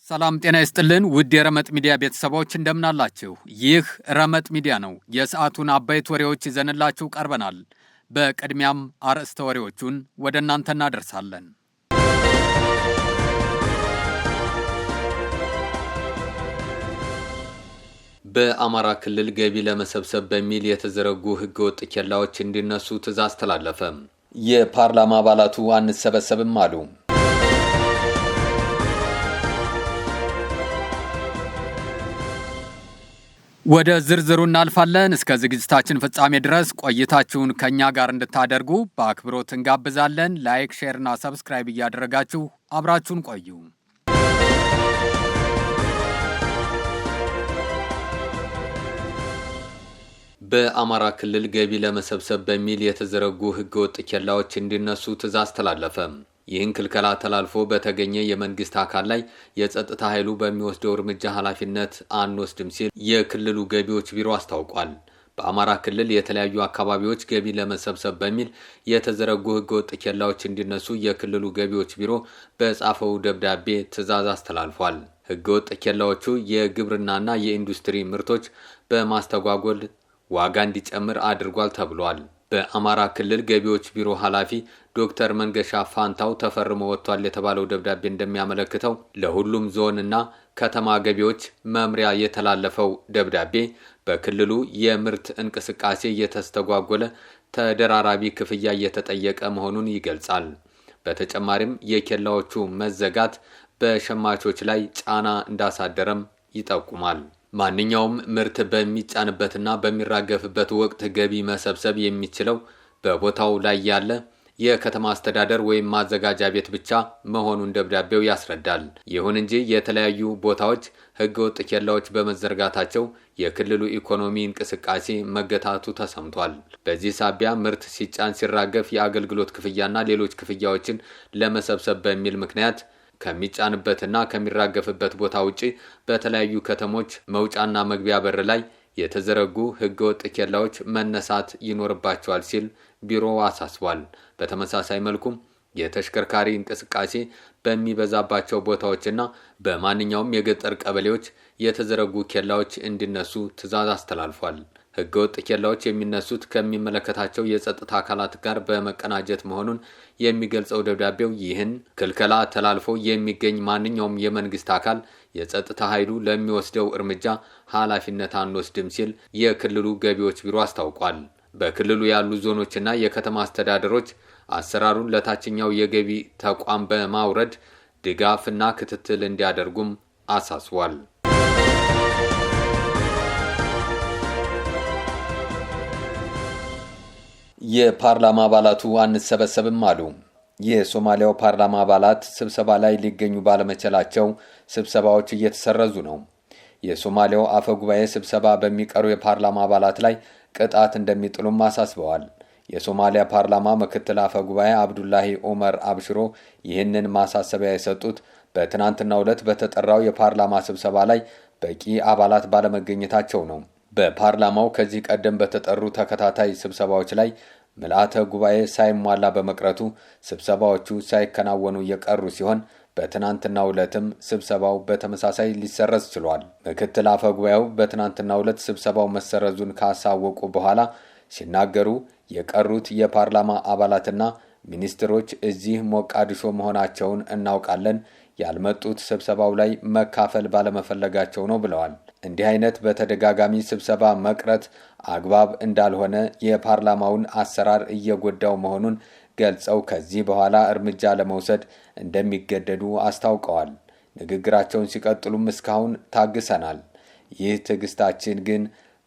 ሰላም ጤና ይስጥልን ውድ የረመጥ ሚዲያ ቤተሰቦች እንደምን አላችሁ? ይህ ረመጥ ሚዲያ ነው። የሰዓቱን አበይት ወሬዎች ይዘንላችሁ ቀርበናል። በቅድሚያም አርዕስተ ወሬዎቹን ወደ እናንተ እናደርሳለን። በአማራ ክልል ገቢ ለመሰብሰብ በሚል የተዘረጉ ህገወጥ ኬላዎች እንዲነሱ ትዕዛዝ ተላለፈ። የፓርላማ አባላቱ አንሰበሰብም አሉ። ወደ ዝርዝሩ እናልፋለን። እስከ ዝግጅታችን ፍጻሜ ድረስ ቆይታችሁን ከኛ ጋር እንድታደርጉ በአክብሮት እንጋብዛለን። ላይክ፣ ሼር እና ሰብስክራይብ እያደረጋችሁ አብራችሁን ቆዩ። በአማራ ክልል ገቢ ለመሰብሰብ በሚል የተዘረጉ ህገወጥ ኬላዎች እንዲነሱ ትዕዛዝ ተላለፈ። ይህን ክልከላ ተላልፎ በተገኘ የመንግስት አካል ላይ የጸጥታ ኃይሉ በሚወስደው እርምጃ ኃላፊነት አንወስድም ሲል የክልሉ ገቢዎች ቢሮ አስታውቋል። በአማራ ክልል የተለያዩ አካባቢዎች ገቢ ለመሰብሰብ በሚል የተዘረጉ ህገወጥ ኬላዎች እንዲነሱ የክልሉ ገቢዎች ቢሮ በጻፈው ደብዳቤ ትዕዛዝ አስተላልፏል። ህገወጥ ኬላዎቹ የግብርናና የኢንዱስትሪ ምርቶች በማስተጓጎል ዋጋ እንዲጨምር አድርጓል ተብሏል። በአማራ ክልል ገቢዎች ቢሮ ኃላፊ ዶክተር መንገሻ ፋንታው ተፈርሞ ወጥቷል የተባለው ደብዳቤ እንደሚያመለክተው ለሁሉም ዞንና ከተማ ገቢዎች መምሪያ የተላለፈው ደብዳቤ በክልሉ የምርት እንቅስቃሴ እየተስተጓጎለ ተደራራቢ ክፍያ እየተጠየቀ መሆኑን ይገልጻል። በተጨማሪም የኬላዎቹ መዘጋት በሸማቾች ላይ ጫና እንዳሳደረም ይጠቁማል። ማንኛውም ምርት በሚጫንበትና በሚራገፍበት ወቅት ገቢ መሰብሰብ የሚችለው በቦታው ላይ ያለ የከተማ አስተዳደር ወይም ማዘጋጃ ቤት ብቻ መሆኑን ደብዳቤው ያስረዳል። ይሁን እንጂ የተለያዩ ቦታዎች ህገወጥ ኬላዎች በመዘርጋታቸው የክልሉ ኢኮኖሚ እንቅስቃሴ መገታቱ ተሰምቷል። በዚህ ሳቢያ ምርት ሲጫን ሲራገፍ የአገልግሎት ክፍያና ሌሎች ክፍያዎችን ለመሰብሰብ በሚል ምክንያት ከሚጫንበትና ከሚራገፍበት ቦታ ውጪ በተለያዩ ከተሞች መውጫና መግቢያ በር ላይ የተዘረጉ ህገወጥ ኬላዎች መነሳት ይኖርባቸዋል ሲል ቢሮው አሳስቧል። በተመሳሳይ መልኩም የተሽከርካሪ እንቅስቃሴ በሚበዛባቸው ቦታዎችና በማንኛውም የገጠር ቀበሌዎች የተዘረጉ ኬላዎች እንዲነሱ ትዕዛዝ አስተላልፏል። ህገወጥ ኬላዎች የሚነሱት ከሚመለከታቸው የጸጥታ አካላት ጋር በመቀናጀት መሆኑን የሚገልጸው ደብዳቤው ይህን ክልከላ ተላልፎ የሚገኝ ማንኛውም የመንግስት አካል የጸጥታ ኃይሉ ለሚወስደው እርምጃ ኃላፊነት አንወስድም ሲል የክልሉ ገቢዎች ቢሮ አስታውቋል። በክልሉ ያሉ ዞኖችና የከተማ አስተዳደሮች አሰራሩን ለታችኛው የገቢ ተቋም በማውረድ ድጋፍና ክትትል እንዲያደርጉም አሳስቧል። የፓርላማ አባላቱ አንሰበሰብም አሉ። የሶማሊያው ፓርላማ አባላት ስብሰባ ላይ ሊገኙ ባለመቻላቸው ስብሰባዎች እየተሰረዙ ነው። የሶማሊያው አፈ ጉባኤ ስብሰባ በሚቀሩ የፓርላማ አባላት ላይ ቅጣት እንደሚጥሉም አሳስበዋል። የሶማሊያ ፓርላማ ምክትል አፈ ጉባኤ አብዱላሂ ኡመር አብሽሮ ይህንን ማሳሰቢያ የሰጡት በትናንትናው ዕለት በተጠራው የፓርላማ ስብሰባ ላይ በቂ አባላት ባለመገኘታቸው ነው። በፓርላማው ከዚህ ቀደም በተጠሩ ተከታታይ ስብሰባዎች ላይ ምልአተ ጉባኤ ሳይሟላ በመቅረቱ ስብሰባዎቹ ሳይከናወኑ የቀሩ ሲሆን በትናንትናው ዕለትም ስብሰባው በተመሳሳይ ሊሰረዝ ችሏል። ምክትል አፈ ጉባኤው በትናንትናው ዕለት ስብሰባው መሰረዙን ካሳወቁ በኋላ ሲናገሩ የቀሩት የፓርላማ አባላትና ሚኒስትሮች እዚህ ሞቃዲሾ መሆናቸውን እናውቃለን፣ ያልመጡት ስብሰባው ላይ መካፈል ባለመፈለጋቸው ነው ብለዋል። እንዲህ አይነት በተደጋጋሚ ስብሰባ መቅረት አግባብ እንዳልሆነ የፓርላማውን አሰራር እየጎዳው መሆኑን ገልጸው ከዚህ በኋላ እርምጃ ለመውሰድ እንደሚገደዱ አስታውቀዋል። ንግግራቸውን ሲቀጥሉም እስካሁን ታግሰናል፣ ይህ ትዕግስታችን ግን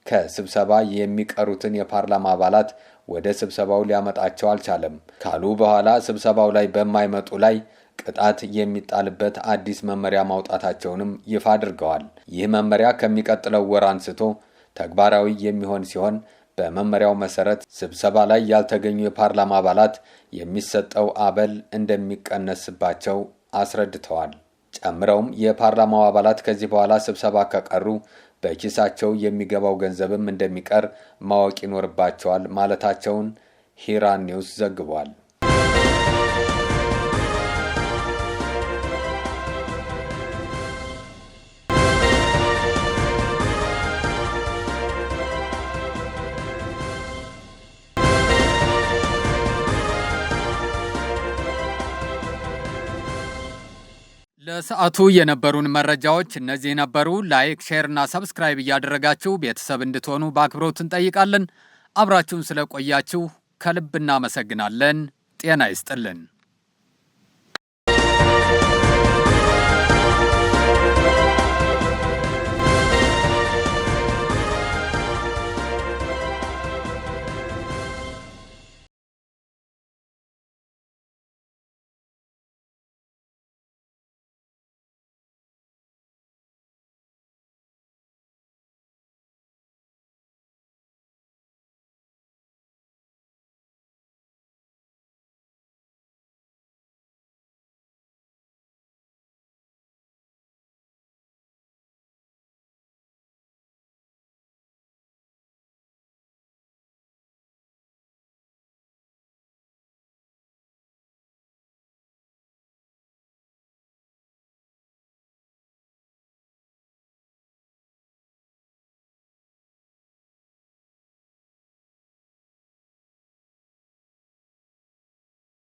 ከስብሰባ የሚቀሩትን የፓርላማ አባላት ወደ ስብሰባው ሊያመጣቸው አልቻለም ካሉ በኋላ ስብሰባው ላይ በማይመጡ ላይ ቅጣት የሚጣልበት አዲስ መመሪያ ማውጣታቸውንም ይፋ አድርገዋል። ይህ መመሪያ ከሚቀጥለው ወር አንስቶ ተግባራዊ የሚሆን ሲሆን በመመሪያው መሰረት ስብሰባ ላይ ያልተገኙ የፓርላማ አባላት የሚሰጠው አበል እንደሚቀነስባቸው አስረድተዋል። ጨምረውም የፓርላማው አባላት ከዚህ በኋላ ስብሰባ ከቀሩ በኪሳቸው የሚገባው ገንዘብም እንደሚቀር ማወቅ ይኖርባቸዋል ማለታቸውን ሂራን ኒውስ ዘግቧል። ለሰዓቱ የነበሩን መረጃዎች እነዚህ ነበሩ። ላይክ፣ ሼር እና ሰብስክራይብ እያደረጋችሁ ቤተሰብ እንድትሆኑ በአክብሮት እንጠይቃለን። አብራችሁን ስለቆያችሁ ከልብ እናመሰግናለን። ጤና ይስጥልን።